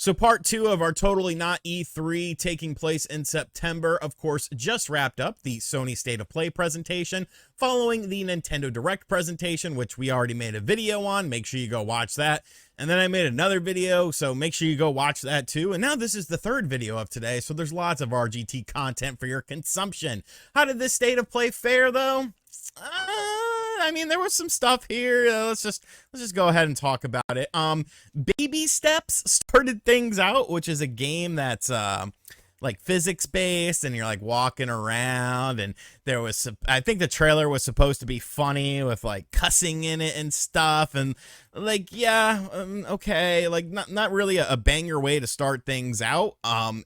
So part 2 of our Totally Not E3 taking place in September, of course, just wrapped up the Sony State of Play presentation following the Nintendo Direct presentation, which we already made a video on. Make sure you go watch that. And then I made another video, so make sure you go watch that too. And now this is the third video of today, so there's lots of RGT content for your consumption. How did this State of Play fare though? I mean, there was some stuff here. Let's just go ahead and talk about it. Baby Steps started things out, which is a game that's like physics based, and you're like walking around, and there was I think the trailer was supposed to be funny with like cussing in it and stuff, and like, yeah, okay, like not really a banger way to start things out.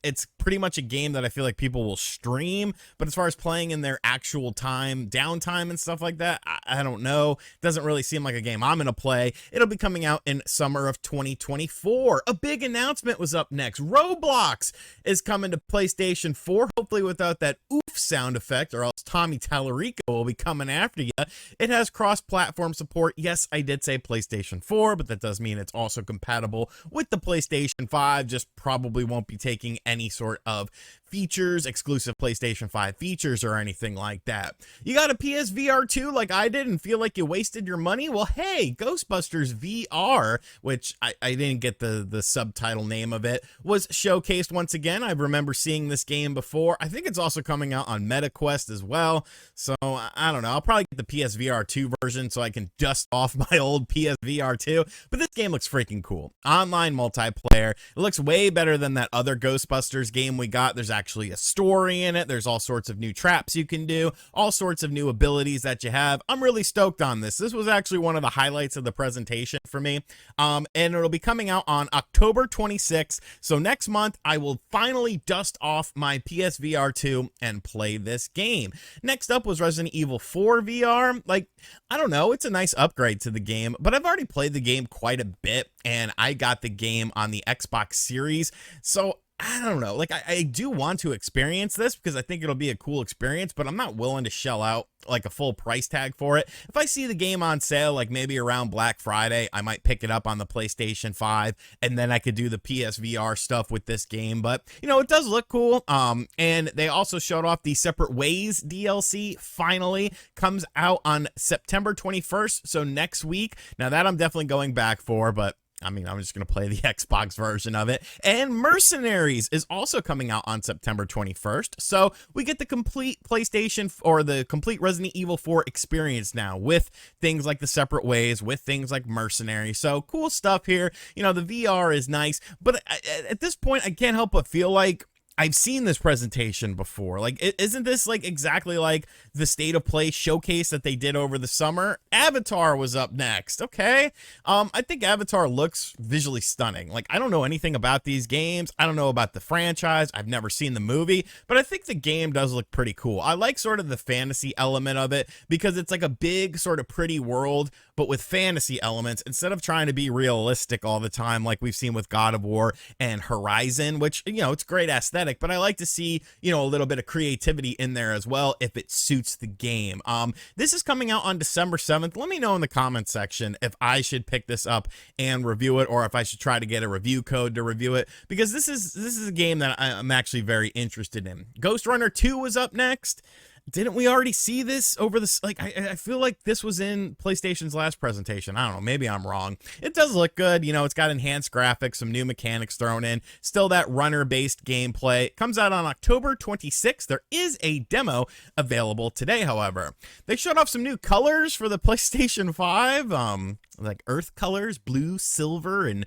It's pretty much a game that I feel like people will stream, but as far as playing in their actual downtime and stuff like that, I don't know. It doesn't really seem like a game I'm gonna play. It'll be coming out in summer of 2024. A big announcement was up next. Roblox is coming to PlayStation 4, hopefully without that oof sound effect, or else Tommy Tallarico will be coming after you. It has cross-platform support. Yes, I did say PlayStation 4, but that does mean it's also compatible with the PlayStation 5, just probably won't be taking any sort of features, exclusive PlayStation 5 features or anything like that. You got a PSVR 2 like I did and feel like you wasted your money? Well, hey, Ghostbusters VR, which I didn't get the subtitle name of it, was showcased once again. I remember seeing this game before. I think it's also coming out on MetaQuest as well, so I don't know. I'll probably get the PSVR 2 version so I can dust off my old PSVR 2, but this game looks freaking cool. Online multiplayer. It looks way better than that other Ghostbusters game we got. There's actually a story in it. There's all sorts of new traps you can do, all sorts of new abilities that you have. I'm really stoked on this. This was actually one of the highlights of the presentation for me. And it'll be coming out on October 26th. So next month, I will finally dust off my PSVR 2 and play this game. Next up was Resident Evil 4 VR. Like, I don't know, it's a nice upgrade to the game, but I've already played the game quite a bit, and I got the game on the Xbox Series, so I don't know, like I do want to experience this because I think it'll be a cool experience, but I'm not willing to shell out like a full price tag for it. If I see the game on sale, like maybe around Black Friday, I might pick it up on the PlayStation 5, and then I could do the PSVR stuff with this game. But you know, it does look cool. And they also showed off the Separate Ways DLC. Finally comes out on September 21st, so next week. Now that I'm definitely going back for, but I mean, I'm just going to play the Xbox version of it. And Mercenaries is also coming out on September 21st. So we get the complete PlayStation or the complete Resident Evil 4 experience now with things like the Separate Ways, with things like Mercenaries. So cool stuff here. You know, the VR is nice, but at this point, I can't help but feel like I've seen this presentation before. Like, isn't this like exactly like the State of Play showcase that they did over the summer? Avatar was up next. Okay. I think Avatar looks visually stunning. Like, I don't know anything about these games. I don't know about the franchise. I've never seen the movie, but I think the game does look pretty cool. I like sort of the fantasy element of it because it's like a big sort of pretty world, but with fantasy elements instead of trying to be realistic all the time like we've seen with God of War and Horizon, which, you know, it's great aesthetic, but I like to see, you know, a little bit of creativity in there as well if it suits the game. This is coming out on December 7th. Let me know in the comments section if I should pick this up and review it, or if I should try to get a review code to review it, because this is a game that I'm actually very interested in. Ghost Runner 2 was up next. Didn't we already see this over this? Like, I feel like this was in PlayStation's last presentation. I don't know. Maybe I'm wrong. It does look good. You know, it's got enhanced graphics, some new mechanics thrown in. Still that runner-based gameplay. It comes out on October 26th. There is a demo available today, however. They showed off some new colors for the PlayStation 5. Like earth colors, blue, silver, and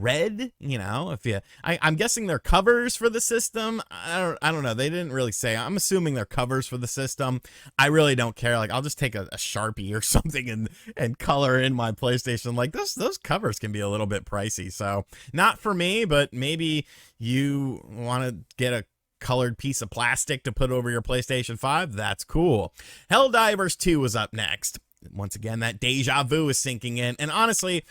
red. You know, I'm guessing they're covers for the system. I don't know. They didn't really say. I'm assuming they're covers for the system. I really don't care. Like, I'll just take a Sharpie or something and color in my PlayStation. Like, those covers can be a little bit pricey, so not for me. But maybe you want to get a colored piece of plastic to put over your PlayStation 5. That's cool. Helldivers 2 was up next. Once again, that deja vu is sinking in, and honestly,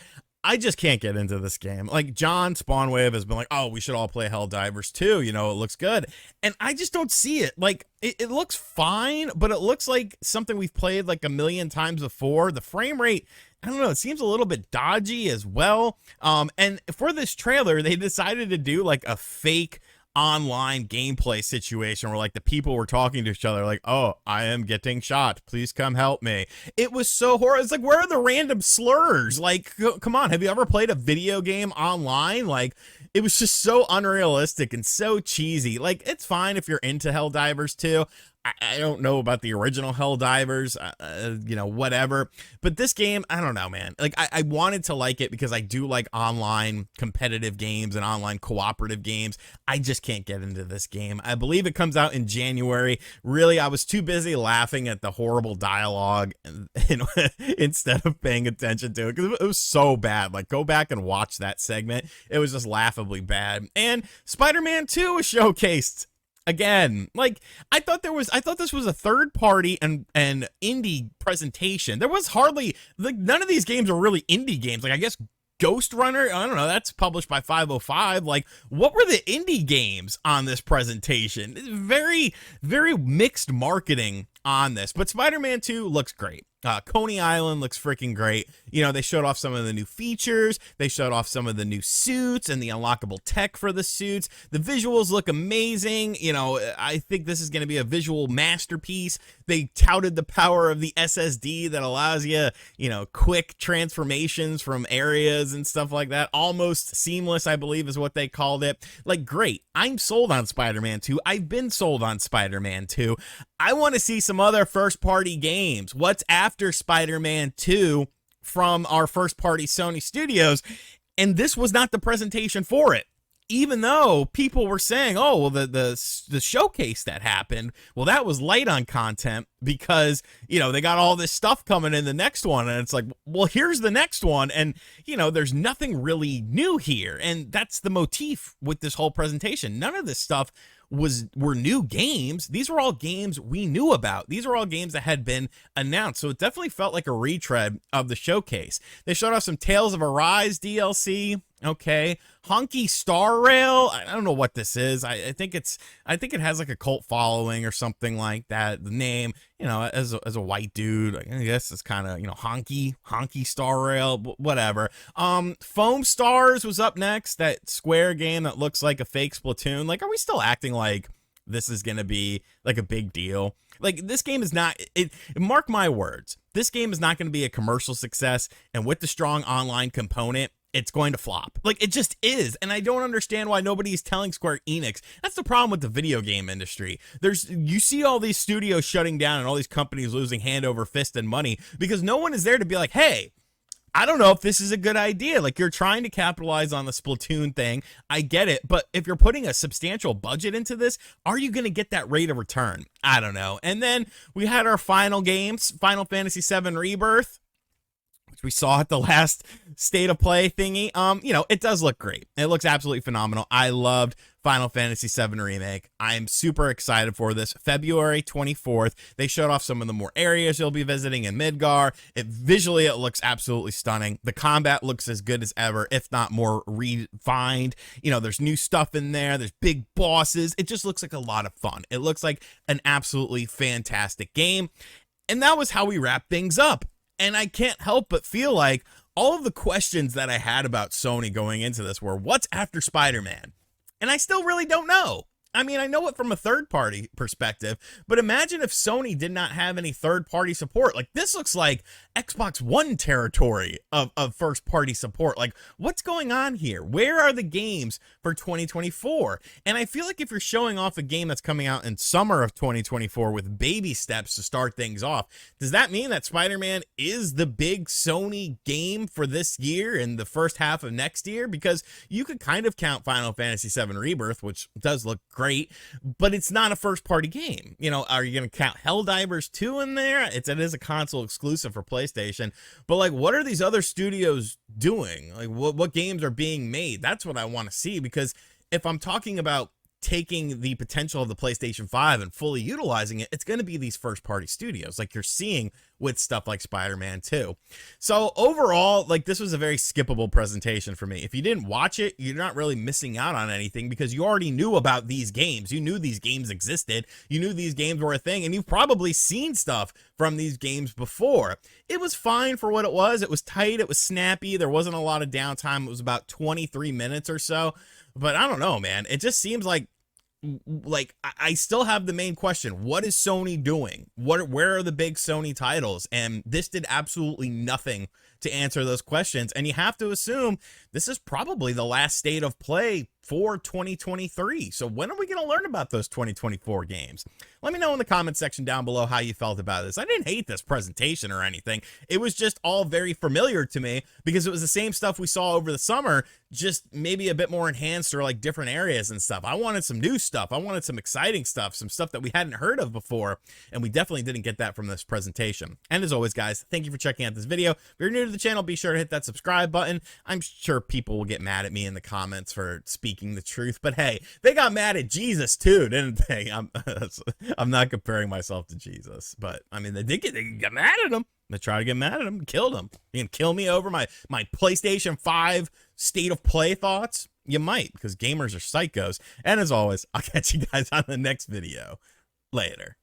I just can't get into this game. Like, John Spawnwave has been like, oh, we should all play Helldivers 2, you know, it looks good. And I just don't see it. Like, it looks fine, but it looks like something we've played like a million times before. The frame rate I don't know, it seems a little bit dodgy as well. And for this trailer, they decided to do like a fake online gameplay situation where like the people were talking to each other like, oh, I am getting shot, please come help me. It was so horrible. It's like, where are the random slurs? Like, come on, have you ever played a video game online? Like, it was just so unrealistic and so cheesy. Like, it's fine if you're into Helldivers 2. I don't know about the original Helldivers, you know, whatever. But this game, I don't know, man. Like, I wanted to like it because I do like online competitive games and online cooperative games. I just can't get into this game. I believe it comes out in January. Really, I was too busy laughing at the horrible dialogue instead of paying attention to it because it was so bad. Like, go back and watch that segment. It was just laughably bad. And Spider-Man 2 was showcased again. Like, I thought this was a third party and indie presentation. There was hardly, like, none of these games are really indie games. Like, I guess Ghost Runner, I don't know, that's published by 505. Like, what were the indie games on this presentation? Very, very mixed marketing on this, but Spider-Man 2 looks great. Coney Island looks freaking great. You know, they showed off some of the new features. They showed off some of the new suits and the unlockable tech for the suits. The visuals look amazing. You know, I think this is going to be a visual masterpiece. They touted the power of the SSD that allows you, you know, quick transformations from areas and stuff like that. Almost seamless, I believe, is what they called it. Like, great. I'm sold on Spider-Man 2. I've been sold on Spider-Man 2. I want to see some other first-party games. What's after Spider-Man 2 from our first-party Sony studios? And this was not the presentation for it. Even though people were saying, oh, well, the showcase that happened, well, that was light on content because, you know, they got all this stuff coming in the next one. And it's like, well, here's the next one. And, you know, there's nothing really new here. And that's the motif with this whole presentation. None of this stuff were new games. These were all games we knew about. These were all games that had been announced. So it definitely felt like a retread of the showcase. They showed off some Tales of Arise DLC. Okay. Honky Star Rail. I don't know what this is. I think it has like a cult following or something like that. The name, you know, as a white dude, I guess it's kind of, you know, honky Star Rail, whatever. Foam Stars was up next, that Square game that looks like a fake Splatoon. Like, are we still acting like this is going to be like a big deal? Like, this game is not, mark my words, this game is not going to be a commercial success. And with the strong online component, it's going to flop. Like, it just is. And I don't understand why nobody's telling Square Enix. That's the problem with the video game industry. You see all these studios shutting down and all these companies losing hand over fist and money because no one is there to be like, hey, I don't know if this is a good idea. Like, you're trying to capitalize on the Splatoon thing. I get it. But if you're putting a substantial budget into this, are you going to get that rate of return? I don't know. And then we had our final games, Final Fantasy VII Rebirth, which we saw at the last state of play thingy. You know, it does look great. It looks absolutely phenomenal. I loved Final Fantasy VII Remake. I'm super excited for this. February 24th, they showed off some of the more areas you'll be visiting in Midgar. Visually, it looks absolutely stunning. The combat looks as good as ever, if not more refined. You know, there's new stuff in there. There's big bosses. It just looks like a lot of fun. It looks like an absolutely fantastic game. And that was how we wrap things up. And I can't help but feel like all of the questions that I had about Sony going into this were, what's after Spider-Man? And I still really don't know. I mean, I know it from a third-party perspective, but imagine if Sony did not have any third-party support. Like, this looks like Xbox One territory of first-party support. Like, what's going on here? Where are the games for 2024? And I feel like if you're showing off a game that's coming out in summer of 2024 with baby steps to start things off, does that mean that Spider-Man is the big Sony game for this year and the first half of next year? Because you could kind of count Final Fantasy VII Rebirth, which does look great, but it's not a first-party game. You know, are you going to count Helldivers 2 in there? It is a console exclusive for PlayStation, but like, what are these other studios doing? Like, what games are being made? That's what I want to see, because if I'm talking about taking the potential of the PlayStation 5 and fully utilizing it, it's going to be these first party studios like you're seeing with stuff like Spider-Man 2. So overall, like, this was a very skippable presentation for me. If you didn't watch it, you're not really missing out on anything because you already knew about these games. You knew these games existed. You knew these games were a thing, and you've probably seen stuff from these games before. It was fine for what it was. It was tight. It was snappy. There wasn't a lot of downtime. It was about 23 minutes or so. But I don't know, man. It just seems like I still have the main question. What is Sony doing? Where are the big Sony titles? And this did absolutely nothing to answer those questions. And you have to assume this is probably the last state of play for 2023. So when are we going to learn about those 2024 games? Let me know in the comment section down below how you felt about this. I didn't hate this presentation or anything. It was just all very familiar to me because it was the same stuff we saw over the summer, just maybe a bit more enhanced or like different areas and stuff. I wanted some new stuff. I wanted some exciting stuff, some stuff that we hadn't heard of before, and we definitely didn't get that from this presentation. And as always, guys, thank you for checking out this video. If you're new to the channel, be sure to hit that subscribe button. I'm sure people will get mad at me in the comments for speaking the truth, but hey, they got mad at Jesus too, didn't they? I'm not comparing myself to Jesus, but I mean, they got mad at him. They tried to get mad at him, killed him. You can kill me over my PlayStation 5 state of play thoughts? You might, because gamers are psychos. And as always, I'll catch you guys on the next video. Later.